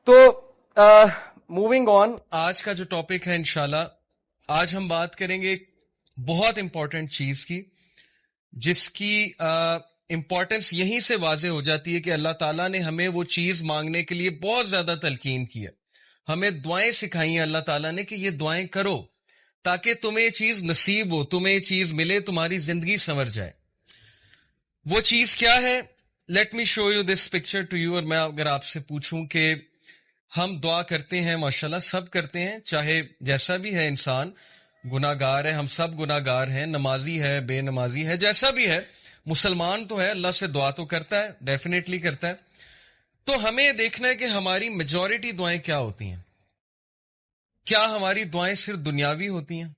تو moving on, آج کا جو ٹاپک ہے انشاءاللہ، آج ہم بات کریں گے ایک بہت امپورٹنٹ چیز کی، جس کی امپورٹنس یہیں سے واضح ہو جاتی ہے کہ اللہ تعالیٰ نے ہمیں وہ چیز مانگنے کے لیے بہت زیادہ تلقین کی ہے. ہمیں دعائیں سکھائی ہیں اللہ تعالیٰ نے کہ یہ دعائیں کرو تاکہ تمہیں یہ چیز نصیب ہو، تمہیں یہ چیز ملے، تمہاری زندگی سنور جائے. وہ چیز کیا ہے؟ Let me show you this picture to you. اور میں اگر آپ سے پوچھوں کہ ہم دعا کرتے ہیں، ماشاءاللہ سب کرتے ہیں، چاہے جیسا بھی ہے انسان، گناہ گار ہے، ہم سب گناہ گار ہیں، نمازی ہے، بے نمازی ہے، جیسا بھی ہے، مسلمان تو ہے، اللہ سے دعا تو کرتا ہے، ڈیفینیٹلی کرتا ہے. تو ہمیں دیکھنا ہے کہ ہماری میجورٹی دعائیں کیا ہوتی ہیں. کیا ہماری دعائیں صرف دنیاوی ہوتی ہیں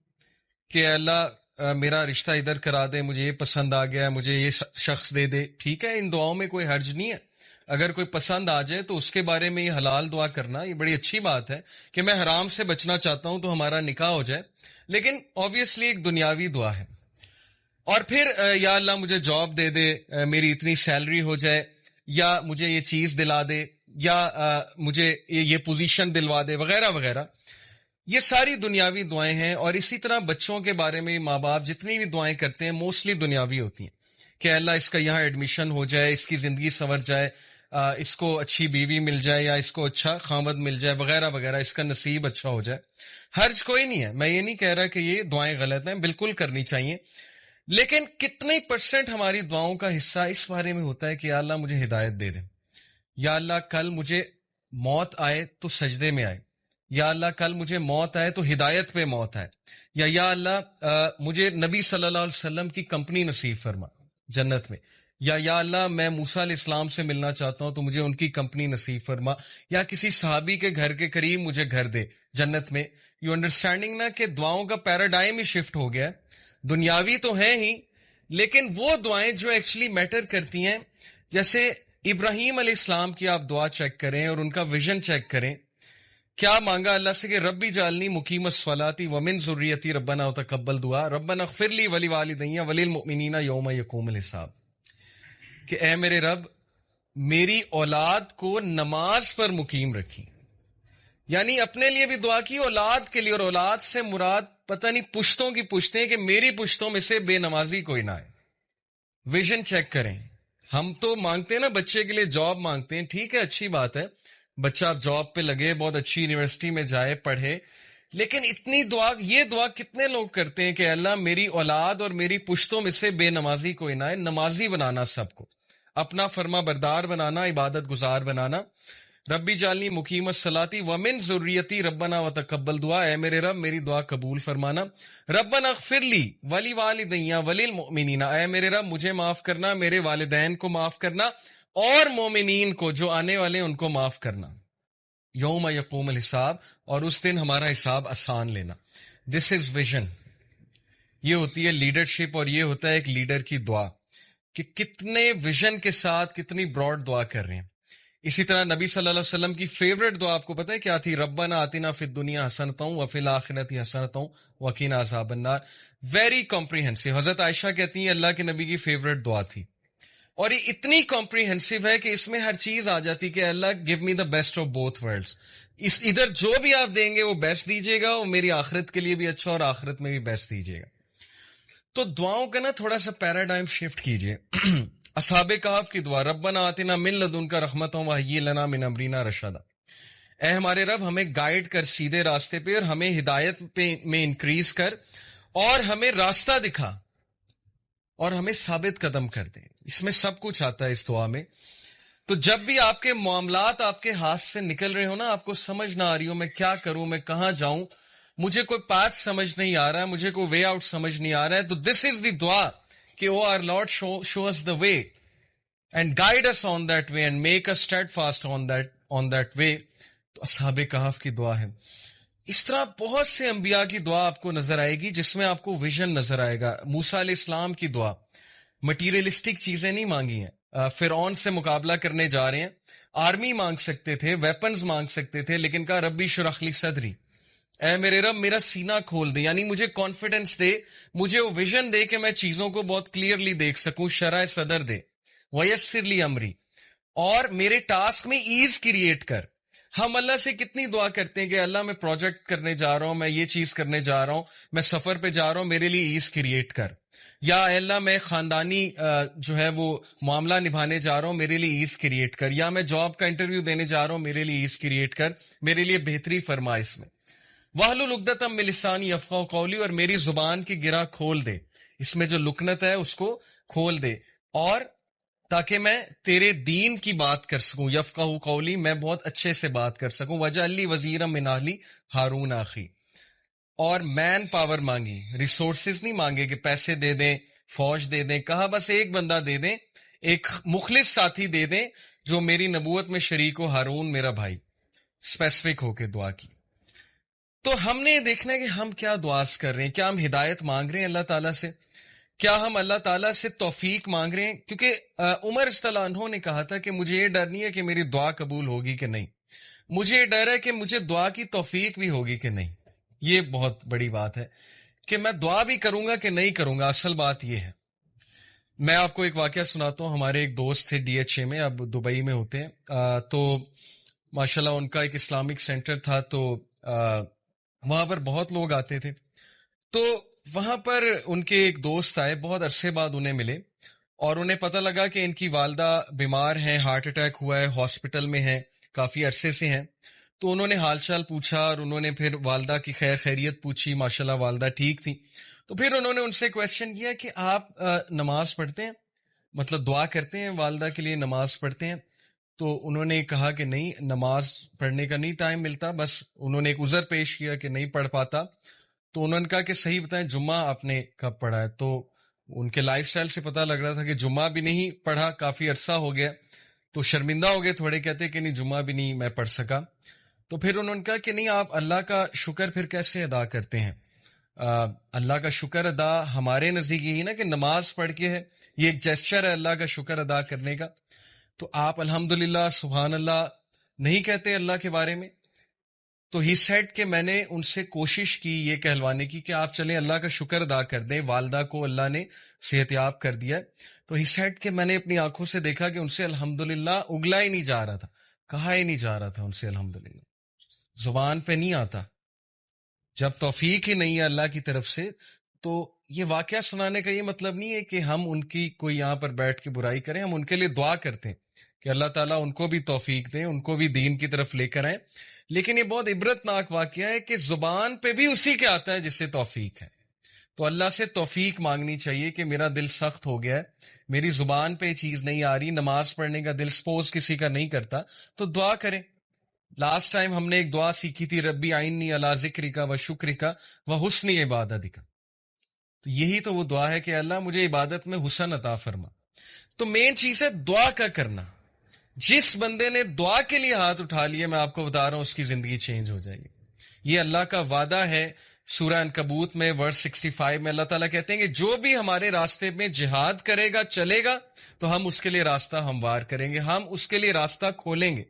کہ اللہ میرا رشتہ ادھر کرا دے، مجھے یہ پسند آ گیا، مجھے یہ شخص دے دے، ٹھیک ہے، ان دعاؤں میں کوئی حرج نہیں ہے. اگر کوئی پسند آ جائے تو اس کے بارے میں یہ حلال دعا کرنا یہ بڑی اچھی بات ہے کہ میں حرام سے بچنا چاہتا ہوں تو ہمارا نکاح ہو جائے، لیکن آبویسلی ایک دنیاوی دعا ہے. اور پھر یا اللہ مجھے جاب دے دے، میری اتنی سیلری ہو جائے، یا مجھے یہ چیز دلا دے، یا مجھے یہ پوزیشن دلوا دے، وغیرہ وغیرہ. یہ ساری دنیاوی دعائیں ہیں. اور اسی طرح بچوں کے بارے میں ماں باپ جتنی بھی دعائیں کرتے ہیں موسٹلی دنیاوی ہوتی ہیں کہ اللہ اس کا یہاں ایڈمیشن ہو جائے، اس کی زندگی سنور جائے، اس کو اچھی بیوی مل جائے، یا اس کو اچھا خامد مل جائے، وغیرہ وغیرہ، اس کا نصیب اچھا ہو جائے. حرج کوئی نہیں ہے، میں یہ نہیں کہہ رہا کہ یہ دعائیں غلط ہیں، بالکل کرنی چاہیے. لیکن کتنے پرسنٹ ہماری دعاؤں کا حصہ اس بارے میں ہوتا ہے کہ یا اللہ مجھے ہدایت دے دے، یا اللہ کل مجھے موت آئے تو سجدے میں آئے، یا اللہ کل مجھے موت آئے تو ہدایت پہ موت آئے، یا اللہ مجھے نبی صلی اللہ علیہ وسلم کی کمپنی نصیب فرما جنت میں، یا اللہ میں موسیٰ علیہ السلام سے ملنا چاہتا ہوں تو مجھے ان کی کمپنی نصیب فرما، یا کسی صحابی کے گھر کے قریب مجھے گھر دے جنت میں. یو انڈرسٹینڈنگ نا کہ دعاؤں کا پیراڈائم ہی شفٹ ہو گیا ہے. دنیاوی تو ہیں ہی، لیکن وہ دعائیں جو ایکچولی میٹر کرتی ہیں، جیسے ابراہیم علیہ السلام کی آپ دعا چیک کریں اور ان کا ویژن چیک کریں. کیا مانگا اللہ سے کہ ربی جعلنی مقیم الصلاۃ ومن ذریتی ربنا وتقبل دعا ربنا اغفر لی ولوالدی وللمؤمنین یوم یقوم الحساب. کہ اے میرے رب میری اولاد کو نماز پر مقیم رکھی، یعنی اپنے لیے بھی دعا کی، اولاد کے لیے. اور اولاد سے مراد پتہ نہیں پشتوں کی پشتیں، کہ میری پشتوں میں سے بے نمازی کوئی نہ آئے. ویژن چیک کریں. ہم تو مانگتے ہیں نا بچے کے لیے جاب مانگتے ہیں، ٹھیک ہے، اچھی بات ہے، بچہ اب جاب پہ لگے، بہت اچھی یونیورسٹی میں جائے، پڑھے، لیکن اتنی دعا، یہ دعا کتنے لوگ کرتے ہیں کہ اللہ میری اولاد اور میری پشتوں میں سے بے نمازی کوئی نہ آئے. نمازی بنانا سب کو، اپنا فرما بردار بنانا، عبادت گزار بنانا. ربی جعلنی مقیم الصلاۃ ومن ذریتی ربنا وتقبل دعا، اے میرے رب میری دعا قبول فرمانا. ربنا اغفر لی ولوالدی وللمؤمنین، اے میرے رب مجھے معاف کرنا، میرے والدین کو معاف کرنا، اور مومنین کو جو آنے والے ان کو معاف کرنا. یوم یقوم الحساب، اور اس دن ہمارا حساب آسان لینا. دس از ویژن. یہ ہوتی ہے لیڈرشپ، اور یہ ہوتا ہے ایک لیڈر کی دعا کہ کتنے ویژن کے ساتھ کتنی براڈ دعا کر رہے ہیں. اسی طرح نبی صلی اللہ علیہ وسلم کی فیوریٹ دعا آپ کو پتہ ہے کیا تھی؟ ربنا آتنا فی الدنیا حسنۃ وفی الآخرۃ حسنۃ وقنا عذاب النار. Very comprehensive. حضرت عائشہ کہتی ہیں اللہ کے نبی کی فیوریٹ دعا تھی، اور یہ اتنی کمپریہنسو ہے کہ اس میں ہر چیز آ جاتی کہ Allah give me the best of both worlds. ادھر جو بھی آپ دیں گے وہ بیسٹ دیجیے گا، اور میری آخرت کے لیے بھی اچھا، اور آخرت میں بھی بیسٹ دیجیے گا. تو دعاؤں کا نا تھوڑا سا پیراڈائم شفٹ کیجیے. اصحاب کہف کی دعا، ربنا آتنا من لدنک رحمۃ وہیئ لنا من امرنا رشدا. اے ہمارے رب ہمیں گائیڈ کر سیدھے راستے پہ، اور ہمیں ہدایت میں انکریز کر، اور ہمیں راستہ دکھا، اور ہمیں ثابت قدم کر دے. اس میں سب کچھ آتا ہے اس دعا میں. تو جب بھی آپ کے معاملات آپ کے ہاتھ سے نکل رہے ہو نا، آپ کو سمجھ نہ آ رہی ہو میں کیا کروں، میں کہاں جاؤں، مجھے کوئی پاتھ سمجھ نہیں آ رہا ہے، مجھے کوئی وے آؤٹ سمجھ نہیں آ رہا ہے، تو دس از دی دعا کہ O our Lord show us the way and guide us on that way and make us steadfast on that way. تو اصحاب کہف کی دعا ہے. اس طرح بہت سے انبیاء کی دعا آپ کو نظر آئے گی جس میں آپ کو ویژن نظر آئے گا. موسیٰ علیہ السلام کی دعا، مٹیریلسٹک چیزیں نہیں مانگی ہیں. فرعون سے مقابلہ کرنے جا رہے ہیں، آرمی مانگ سکتے تھے، ویپنز مانگ سکتے تھے، لیکن کہا ربی اشرح لی صدری، اے میرے رب میرا سینہ کھول دے، یعنی مجھے کانفیڈنس دے، مجھے وہ ویژن دے کہ میں چیزوں کو بہت کلیئرلی دیکھ سکوں، شرح صدر دے، ویسر لی امری، اور میرے ٹاسک میں ایز کریٹ کر. ہم اللہ سے کتنی دعا کرتے ہیں کہ اللہ میں پروجیکٹ کرنے جا رہا ہوں، میں یہ چیز کرنے جا رہا ہوں، میں سفر پہ جا رہا ہوں، میرے لیے ایز کریٹ کر، یا اے اللہ میں خاندانی جو ہے وہ معاملہ نبھانے جا رہا ہوں، میرے لیے ایز کریٹ کر، یا میں جاب کا انٹرویو دینے جا رہا ہوں، میرے لیے ایز کریٹ کر، میرے لیے بہتری فرما اس میں۔ وَاحْلُلْ عُقْدَةً مِّن لِّسَانِي يَفْقَهُوا قَوْلِي، اور میری زبان کی گرہ کھول دے، اس میں جو لکنت ہے اس کو کھول دے، اور تاکہ میں تیرے دین کی بات کر سکوں، یفقہوا قولی، میں بہت اچھے سے بات کر سکوں، وَاجْعَل لِّی وَزِیرًا مِّنْ أَہْلِی ہارون اخی، اور مین پاور مانگی، ریسورسز نہیں مانگے کہ پیسے دے دیں، فوج دے دیں، کہا بس ایک بندہ دے دیں، ایک مخلص ساتھی دے دیں جو میری نبوت میں شریک ہو، ہارون میرا بھائی، اسپیسیفک ہو کے دعا کی۔ تو ہم نے دیکھنا ہے کہ ہم کیا دعاز کر رہے ہیں، کیا ہم ہدایت مانگ رہے ہیں اللہ تعالیٰ سے، کیا ہم اللہ تعالیٰ سے توفیق مانگ رہے ہیں؟ کیونکہ عمر رضی اللہ عنہ نے کہا تھا کہ مجھے یہ ڈر نہیں ہے کہ میری دعا قبول ہوگی کہ نہیں، مجھے یہ ڈر ہے کہ مجھے دعا کی توفیق بھی ہوگی کہ نہیں۔ یہ بہت بڑی بات ہے کہ میں دعا بھی کروں گا کہ نہیں کروں گا، اصل بات یہ ہے۔ میں آپ کو ایک واقعہ سناتا ہوں، ہمارے ایک دوست تھے ڈی ایچ اے میں، اب دبئی میں ہوتے ہیں، تو ماشاءاللہ ان کا ایک اسلامک سینٹر تھا، تو وہاں پر بہت لوگ آتے تھے، تو وہاں پر ان کے ایک دوست آئے، بہت عرصے بعد انہیں ملے، اور انہیں پتہ لگا کہ ان کی والدہ بیمار ہیں، ہارٹ اٹیک ہوا ہے، ہاسپٹل میں ہیں، کافی عرصے سے ہیں۔ تو انہوں نے حال چال پوچھا، اور انہوں نے پھر والدہ کی خیر خیریت پوچھی، ماشاءاللہ والدہ ٹھیک تھی۔ تو پھر انہوں نے ان سے کویسچن کیا کہ آپ نماز پڑھتے ہیں، مطلب دعا کرتے ہیں، والدہ کے لیے نماز پڑھتے ہیں؟ تو انہوں نے کہا کہ نہیں، نماز پڑھنے کا نہیں ٹائم ملتا، بس انہوں نے ایک عذر پیش کیا کہ نہیں پڑھ پاتا۔ تو انہوں نے کہا کہ صحیح بتائیں جمعہ آپ نے کب پڑھا ہے؟ تو ان کے لائف سٹائل سے پتہ لگ رہا تھا کہ جمعہ بھی نہیں پڑھا، کافی عرصہ ہو گیا، تو شرمندہ ہو گئے تھوڑے، کہتے کہ نہیں جمعہ بھی نہیں میں پڑھ سکا۔ تو پھر انہوں نے کہا کہ نہیں، آپ اللہ کا شکر پھر کیسے ادا کرتے ہیں؟ اللہ کا شکر ادا ہمارے نزدیک یہی نا کہ نماز پڑھ کے ہے، یہ ایک جیسچر ہے اللہ کا شکر ادا کرنے کا، تو آپ الحمدللہ سبحان اللہ نہیں کہتے اللہ کے بارے میں؟ تو ہی سیڈ کہ میں نے ان سے کوشش کی یہ کہلوانے کی کہ آپ چلیں اللہ کا شکر ادا کر دیں، والدہ کو اللہ نے صحت یاب کر دیا ہے۔ تو ہی سیڈ کہ میں نے اپنی آنکھوں سے دیکھا کہ ان سے الحمدللہ اگلا ہی نہیں جا رہا تھا، کہا ہی نہیں جا رہا تھا ان سے الحمدللہ، زبان پہ نہیں آتا، جب توفیق ہی نہیں ہے اللہ کی طرف سے۔ تو یہ واقعہ سنانے کا یہ مطلب نہیں ہے کہ ہم ان کی کوئی یہاں پر بیٹھ کے برائی کریں، ہم ان کے لیے دعا کرتے ہیں کہ اللہ تعالیٰ ان کو بھی توفیق دیں، ان کو بھی دین کی طرف لے کر آئیں۔ لیکن یہ بہت عبرتناک واقعہ ہے کہ زبان پہ بھی اسی کے آتا ہے جس سے توفیق ہے۔ تو اللہ سے توفیق مانگنی چاہیے کہ میرا دل سخت ہو گیا ہے، میری زبان پہ یہ چیز نہیں آ رہی، نماز پڑھنے کا دل سپوز کسی کا نہیں کرتا، تو دعا کریں۔ لاسٹ ٹائم ہم نے ایک دعا سیکھی تھی، ربی آئینی علی ذکرک و شکرک و حسن عبادتک، تو یہی تو وہ دعا ہے کہ اللہ مجھے عبادت میں حسن عطا فرما۔ تو مین چیز ہے دعا کا کرنا۔ جس بندے نے دعا کے لیے ہاتھ اٹھا لیا، میں آپ کو بتا رہا ہوں اس کی زندگی چینج ہو جائے گی۔ یہ اللہ کا وعدہ ہے۔ سورہ عنکبوت میں ورس 65 میں اللہ تعالیٰ کہتے ہیں کہ جو بھی ہمارے راستے میں جہاد کرے گا، چلے گا، تو ہم اس کے لیے راستہ ہموار کریں گے، ہم اس کے لیے راستہ کھولیں گے۔